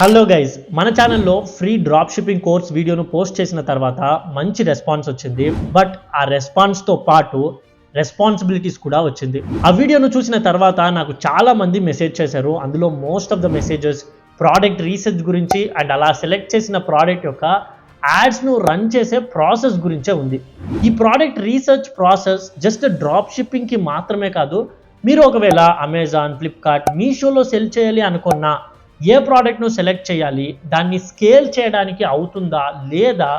Hello guys, మన ఛానల్లో free drop shipping course వీడియోను పోస్ట్ చేసిన తర్వాత మంచి రెస్పాన్స్ వచ్చింది. బట్ ఆ రెస్పాన్స్తో పాటు రెస్పాన్సిబిలిటీస్ కూడా వచ్చింది. ఆ వీడియోను చూసిన తర్వాత నాకు చాలా మంది మెసేజ్ చేశారు. అందులో most of the messages product research గురించి అండ్ అలా సెలెక్ట్ చేసిన ప్రోడక్ట్ యొక్క యాడ్స్ను రన్ చేసే ప్రాసెస్ గురించే ఉంది. ఈ product research process just drop షిప్పింగ్కి మాత్రమే కాదు, మీరు ఒకవేళ అమెజాన్, ఫ్లిప్కార్ట్, మీషోలో సెల్ చేయాలి అనుకున్నా ఏ ప్రోడక్ట్ను సెలెక్ట్ చేయాలి, దాన్ని స్కేల్ చేయడానికి అవుతుందా లేదా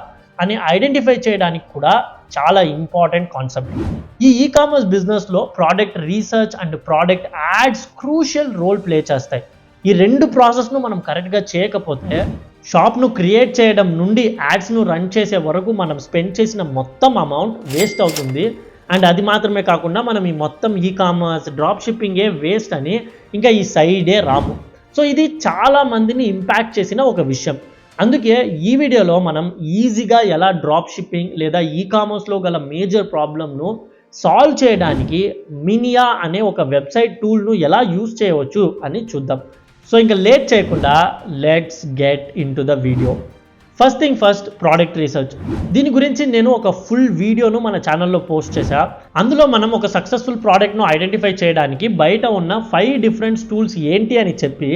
అని ఐడెంటిఫై చేయడానికి కూడా చాలా ఇంపార్టెంట్ కాన్సెప్ట్. ఈ కామర్స్ బిజినెస్లో product research and product ads crucial role play చేస్తాయి. ఈ రెండు ప్రాసెస్ను మనం కరెక్ట్గా చేయకపోతే షాప్ను క్రియేట్ చేయడం నుండి యాడ్స్ను రన్ చేసే వరకు మనం స్పెండ్ చేసిన మొత్తం అమౌంట్ వేస్ట్ అవుతుంది. అండ్ అది మాత్రమే కాకుండా మనం ఈ మొత్తం కామర్స్ డ్రాప్ షిప్పింగే వేస్ట్ అని ఇంకా ఈ సైడే రాము. సో ఇది చాలా మందిని ఇంపాక్ట్ చేసిన ఒక విషయం. అందుకే ఈ వీడియోలో మనం ఈజీగా ఎలా డ్రాప్ షిప్పింగ్ లేదా కామర్స్లో గల మేజర్ ప్రాబ్లమ్ను సాల్వ్ చేయడానికి మినియా అనే ఒక వెబ్సైట్ టూల్ను ఎలా యూజ్ చేయవచ్చు అని చూద్దాం. సో ఇంకా లేట్ చేయకుండా let's get in to the video. First thing first, product research. దీని గురించి నేను ఒక ఫుల్ వీడియోను మన ఛానల్లో పోస్ట్ చేశా. అందులో మనం ఒక సక్సెస్ఫుల్ ప్రోడక్ట్ను ఐడెంటిఫై చేయడానికి బయట ఉన్న 5 డిఫరెంట్ టూల్స్ ఏంటి అని చెప్పి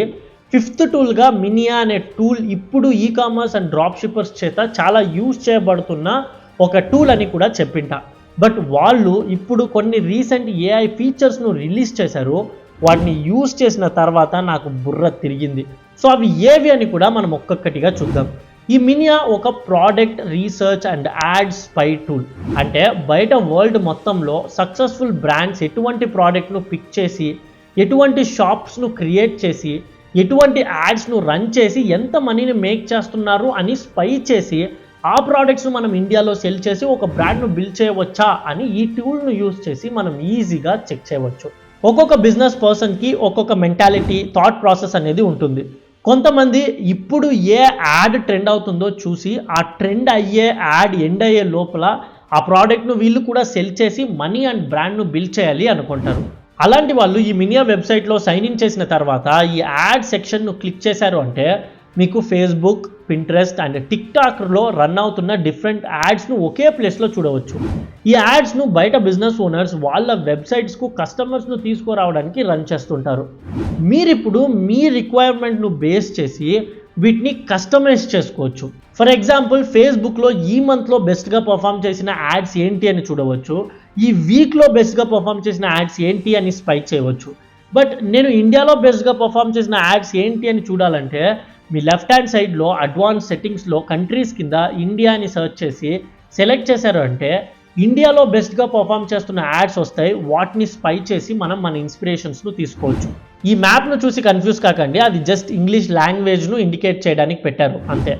5th టూల్గా మినియా అనే టూల్ ఇప్పుడు కామర్స్ అండ్ డ్రాప్ షిప్పర్స్ చేత చాలా యూజ్ చేయబడుతున్న ఒక టూల్ అని కూడా చెప్పింట. బట్ వాళ్ళు ఇప్పుడు కొన్ని రీసెంట్ AI ఫీచర్స్ను రిలీజ్ చేశారు. వాటిని యూజ్ చేసిన తర్వాత నాకు బుర్ర తిరిగింది. సో అవి ఏవి అని కూడా మనం ఒక్కొక్కటిగా చూద్దాం. ఈ మినియా ఒక product research and add spy tool. అంటే బయట వరల్డ్ మొత్తంలో సక్సెస్ఫుల్ బ్రాండ్స్ ఎటువంటి ప్రోడక్ట్ను పిక్ చేసి, ఎటువంటి షాప్స్ను క్రియేట్ చేసి, ఎటువంటి యాడ్స్ను రన్ చేసి ఎంత మనీని మేక్ చేస్తున్నారు అని స్పై చేసి ఆ ప్రోడక్ట్స్ను మనం ఇండియాలో సెల్ చేసి ఒక బ్రాండ్ను బిల్డ్ చేయవచ్చా అని ఈ టూల్ను యూజ్ చేసి మనం ఈజీగా చెక్ చేయవచ్చు. ఒక్కొక్క బిజినెస్ పర్సన్కి ఒక్కొక్క మెంటాలిటీ, థాట్ ప్రాసెస్ అనేది ఉంటుంది. కొంతమంది ఇప్పుడు ఏ యాడ్ ట్రెండ్ అవుతుందో చూసి ఆ ట్రెండ్ అయ్యే యాడ్ ఎండ్ అయ్యే లోపల ఆ ప్రోడక్ట్ను వీళ్ళు కూడా సెల్ చేసి మనీ అండ్ బ్రాండ్ను బిల్డ్ చేయాలి అనుకుంటారు. అలాంటి వాళ్ళు ఈ మినియా వెబ్సైట్లో సైన్ ఇన్ చేసిన తర్వాత ఈ యాడ్ సెక్షన్ను క్లిక్ చేశారు అంటే మీకు ఫేస్బుక్, పింట్రెస్ట్ అండ్ టిక్టాక్లో రన్ అవుతున్న డిఫరెంట్ యాడ్స్ను ఒకే ప్లేస్లో చూడవచ్చు. ఈ యాడ్స్ను బయట బిజినెస్ ఓనర్స్ వాళ్ళ వెబ్సైట్స్కు కస్టమర్స్ను తీసుకురావడానికి రన్ చేస్తుంటారు. మీరిప్పుడు మీ రిక్వైర్మెంట్ను బేస్ చేసి వీటిని కస్టమైజ్ చేసుకోవచ్చు. ఫర్ ఎగ్జాంపుల్, ఫేస్బుక్లో ఈ మంత్లో బెస్ట్గా పర్ఫామ్ చేసిన యాడ్స్ ఏంటి అని చూడవచ్చు. ఈ వీక్లో బెస్ట్గా పర్ఫామ్ చేసిన యాడ్స్ ఏంటి అని స్పై చేయవచ్చు. బట్ నేను ఇండియాలో బెస్ట్గా పర్ఫామ్ చేసిన యాడ్స్ ఏంటి అని చూడాలంటే మీ లెఫ్ట్ హ్యాండ్ సైడ్లో అడ్వాన్స్ సెట్టింగ్స్లో కంట్రీస్ కింద ఇండియా అని సెర్చ్ చేసి సెలెక్ట్ చేశారు అంటే ఇండియాలో బెస్ట్గా పర్ఫామ్ చేస్తున్న యాడ్స్ వస్తాయి. వాటిని స్పై చేసి మనం మన ఇన్స్పిరేషన్స్ను తీసుకోవచ్చు. ఈ మ్యాప్ను చూసి కన్ఫ్యూజ్ కాకండి, అది జస్ట్ ఇంగ్లీష్ లాంగ్వేజ్ను ఇండికేట్ చేయడానికి పెట్టారు అంతే.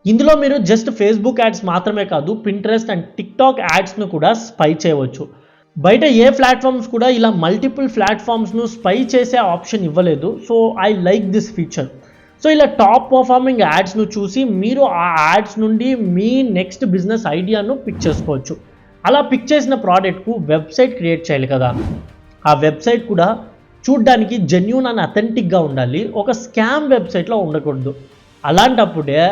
ఇందులో మీరు జస్ట్ ఫేస్బుక్ యాడ్స్ మాత్రమే కాదు, పింట్రెస్ట్ అండ్ టిక్టాక్ యాడ్స్ను కూడా స్పై చేయవచ్చు. బయట ఏ ప్లాట్ఫామ్స్ కూడా ఇలా మల్టిపుల్ ప్లాట్ఫామ్స్ను స్పై చేసే ఆప్షన్ ఇవ్వలేదు. So I like this feature. So ఇలా టాప్ పర్ఫార్మింగ్ యాడ్స్ను చూసి మీరు ఆ యాడ్స్ నుండి మీ నెక్స్ట్ బిజినెస్ ఐడియాను పిక్ చేసుకోవచ్చు. అలా పిక్ చేసిన ప్రోడక్ట్కు వెబ్సైట్ క్రియేట్ చేయాలి కదా. ఆ వెబ్సైట్ కూడా చూడ్డానికి జెన్యూన్ అండ్ అథెంటిక్గా ఉండాలి. ఒక స్కామ్ వెబ్సైట్లో ఉండకూడదు. అలాంటప్పుడే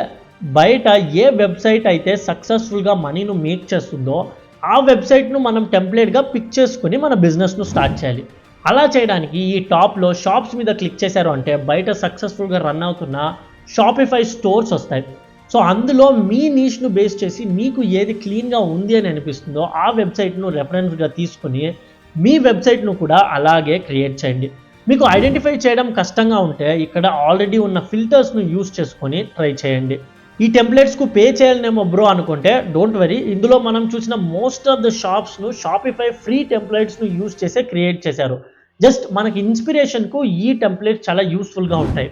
బయట ఏ వెబ్సైట్ అయితే సక్సెస్ఫుల్గా మనీను మేక్ చేస్తుందో ఆ వెబ్సైట్ను మనం టెంప్లెట్గా పిక్ చేసుకుని మన బిజినెస్ను స్టార్ట్ చేయాలి. అలా చేయడానికి ఈ టాప్లో షాప్స్ మీద క్లిక్ చేశారు అంటే బయట సక్సెస్ఫుల్గా రన్ అవుతున్న షాపిఫై స్టోర్స్ వస్తాయి. సో అందులో మీ నీష్ను బేస్ చేసి మీకు ఏది క్లీన్గా ఉంది అని అనిపిస్తుందో ఆ వెబ్సైట్ను రెఫరెన్స్గా తీసుకుని మీ వెబ్సైట్ను కూడా అలాగే క్రియేట్ చేయండి. మీకు ఐడెంటిఫై చేయడం కష్టంగా ఉంటే ఇక్కడ ఆల్రెడీ ఉన్న ఫిల్టర్స్ను యూజ్ చేసుకొని ట్రై చేయండి. ఈ టెంప్లెట్స్కు పే చేయాలనేమో బ్రో అనుకుంటే డోంట్ వరీ, ఇందులో మనం చూసిన మోస్ట్ ఆఫ్ ద షాప్స్ను షాపిఫై ఫ్రీ టెంప్లెట్స్ను యూజ్ చేసే క్రియేట్ చేశారు. జస్ట్ మనకి ఇన్స్పిరేషన్కు ఈ టెంప్లెట్స్ చాలా యూస్ఫుల్గా ఉంటాయి.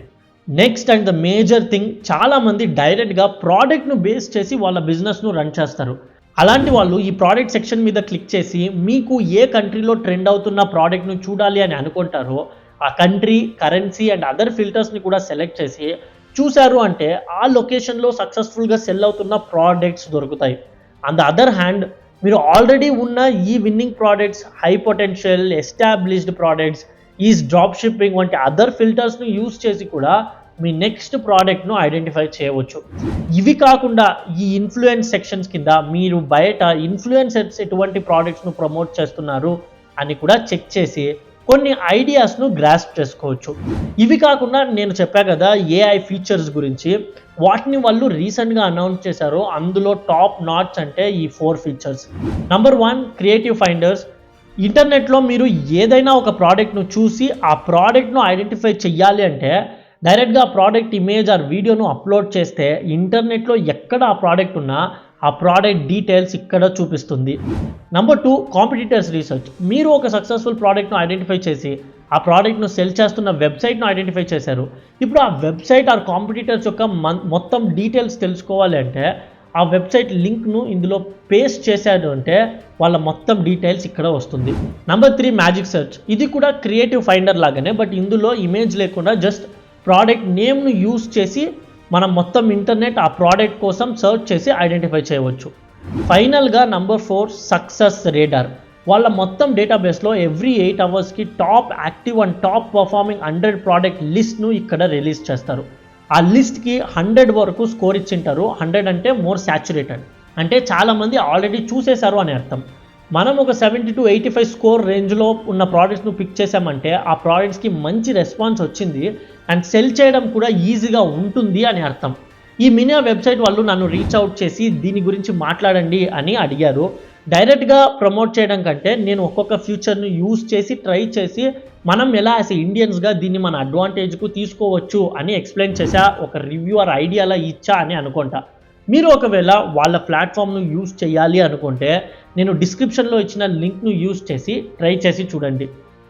Next and the major thing, చాలామంది డైరెక్ట్గా ప్రోడక్ట్ను బేస్ చేసి వాళ్ళ బిజినెస్ను రన్ చేస్తారు. అలాంటి వాళ్ళు ఈ ప్రోడక్ట్ సెక్షన్ మీద క్లిక్ చేసి మీకు ఏ కంట్రీలో ట్రెండ్ అవుతున్న ప్రోడక్ట్ను చూడాలి అని అనుకుంటారో ఆ కంట్రీ, కరెన్సీ అండ్ అదర్ ఫిల్టర్స్ని కూడా సెలెక్ట్ చేసి చూశారు అంటే ఆ లొకేషన్లో సక్సెస్ఫుల్గా సెల్ అవుతున్న ప్రోడక్ట్స్ దొరుకుతాయి. ఆన్ ద అదర్ హ్యాండ్ మీరు ఆల్రెడీ ఉన్న ఈ winnowing products, high potential established products, is drop shipping వంటి అదర్ ఫిల్టర్స్ను యూజ్ చేసి కూడా మీ నెక్స్ట్ ప్రోడక్ట్ను ఐడెంటిఫై చేయవచ్చు. ఇవి కాకుండా ఈ ఇన్ఫ్లుయెన్స్ సెక్షన్స్ కింద మీరు బయట ఇన్ఫ్లుయెన్సర్స్ ఎటువంటి ప్రోడక్ట్స్ను ప్రమోట్ చేస్తున్నారు అని కూడా చెక్ చేసి కొన్ని ఐడియాస్ను గ్రాస్ప్ చేసుకోవచ్చు. ఇవి కాకుండా నేను చెప్పా కదా ఏఐ ఫీచర్స్ గురించి, వాటిని వాళ్ళు రీసెంట్గా అనౌన్స్ చేశారు. అందులో టాప్ నాట్స్ అంటే ఈ 4 ఫీచర్స్. Number 1, creative finders. ఇంటర్నెట్లో మీరు ఏదైనా ఒక ప్రోడక్ట్ను చూసి ఆ ప్రోడక్ట్ను ఐడెంటిఫై చెయ్యాలి అంటే డైరెక్ట్గా ప్రోడక్ట్ ఇమేజ్ ఆర్ వీడియోను అప్లోడ్ చేస్తే ఇంటర్నెట్లో ఎక్కడ ఆ ప్రోడక్ట్ ఉన్నా ఆ ప్రోడక్ట్ డీటెయిల్స్ ఇక్కడ చూపిస్తుంది. Number 2, competitors research. మీరు ఒక సక్సెస్ఫుల్ ప్రోడక్ట్ను ఐడెంటిఫై చేసి ఆ ప్రోడక్ట్ను సెల్ చేస్తున్న వెబ్సైట్ను ఐడెంటిఫై చేశారు. ఇప్పుడు ఆ వెబ్సైట్ ఆర్ కాంపిటీటర్స్ యొక్క మొత్తం డీటెయిల్స్ తెలుసుకోవాలి అంటే ఆ వెబ్సైట్ లింక్ను ఇందులో పేస్ట్ చేశాడు అంటే వాళ్ళ మొత్తం డీటెయిల్స్ ఇక్కడ వస్తుంది. Number 3, magic search. ఇది కూడా క్రియేటివ్ ఫైండర్ లాగానే, బట్ ఇందులో ఇమేజ్ లేకుండా జస్ట్ ప్రోడక్ట్ నేమ్ను యూస్ చేసి మనం మొత్తం ఇంటర్నెట్ ఆ ప్రోడక్ట్ కోసం సర్చ్ చేసి ఐడెంటిఫై చేయవచ్చు. ఫైనల్గా నంబర్ 4, సక్సెస్ రేడార్. వాళ్ళ మొత్తం డేటాబేస్లో ఎవ్రీ 8 అవర్స్కి top active and top performing 100 product లిస్ట్ను ఇక్కడ రిలీజ్ చేస్తారు. ఆ లిస్ట్కి 100 వరకు స్కోర్ ఇచ్చింటారు. 100 అంటే మోర్ సాచురేటెడ్, అంటే చాలామంది ఆల్రెడీ చూసేశారు అని అర్థం. మనం ఒక 70 to 85 స్కోర్ రేంజ్లో ఉన్న ప్రోడక్ట్స్ను పిక్ చేసామంటే ఆ ప్రోడక్ట్స్కి మంచి రెస్పాన్స్ వచ్చింది అండ్ సెల్ చేయడం కూడా ఈజీగా ఉంటుంది అని అర్థం. ఈ మినియా వెబ్సైట్ వాళ్ళు నన్ను రీచ్ అవుట్ చేసి దీని గురించి మాట్లాడండి అని అడిగారు. డైరెక్ట్గా ప్రమోట్ చేయడం కంటే నేను ఒక్కొక్క ఫ్యూచర్ను యూజ్ చేసి ట్రై చేసి మనం ఎలా యాజ్ ఇండియన్స్గా దీన్ని మన అడ్వాంటేజ్కు తీసుకోవచ్చు అని ఎక్స్ప్లెయిన్ చేసా, ఒక రివ్యూ ఆర్ ఐడియాలా ఇచ్చా అని అనుకుంటా. మీరు ఒకవేళ వాళ్ళ ప్లాట్ఫామ్ను యూజ్ చేయాలి అనుకుంటే నేను డిస్క్రిప్షన్లో ఇచ్చిన లింక్ను యూజ్ చేసి ట్రై చేసి చూడండి.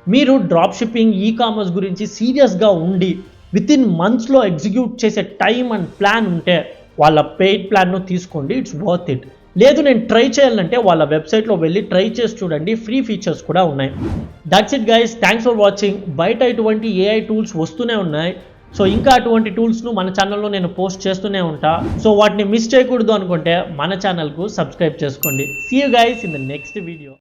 మీరు డ్రాప్ షిప్పింగ్, ఈ కామర్స్ గురించి సీరియస్గా ఉండి వితిన్ మంత్స్లో ఎగ్జిక్యూట్ చేసే టైం అండ్ ప్లాన్ ఉంటే వాళ్ళ పెయిడ్ ప్లాన్ను తీసుకోండి, ఇట్స్ వర్త్ ఇట్. లేదు నేను ట్రై చేయాలంటే వాళ్ళ వెబ్సైట్లో వెళ్ళి ట్రై చేసి చూడండి, ఫ్రీ ఫీచర్స్ కూడా ఉన్నాయి. That's it guys, thanks for watching. బయట ఇటువంటి ఏఐ టూల్స్ వస్తూనే ఉన్నాయి. సో ఇంకా అటువంటి టూల్స్ను మన ఛానల్లో నేను పోస్ట్ చేస్తూనే ఉంటా. సో వాటిని మిస్ చేయకూడదు అనుకుంటే మన ఛానల్కు సబ్స్క్రైబ్ చేసుకోండి. See you guys in the next video.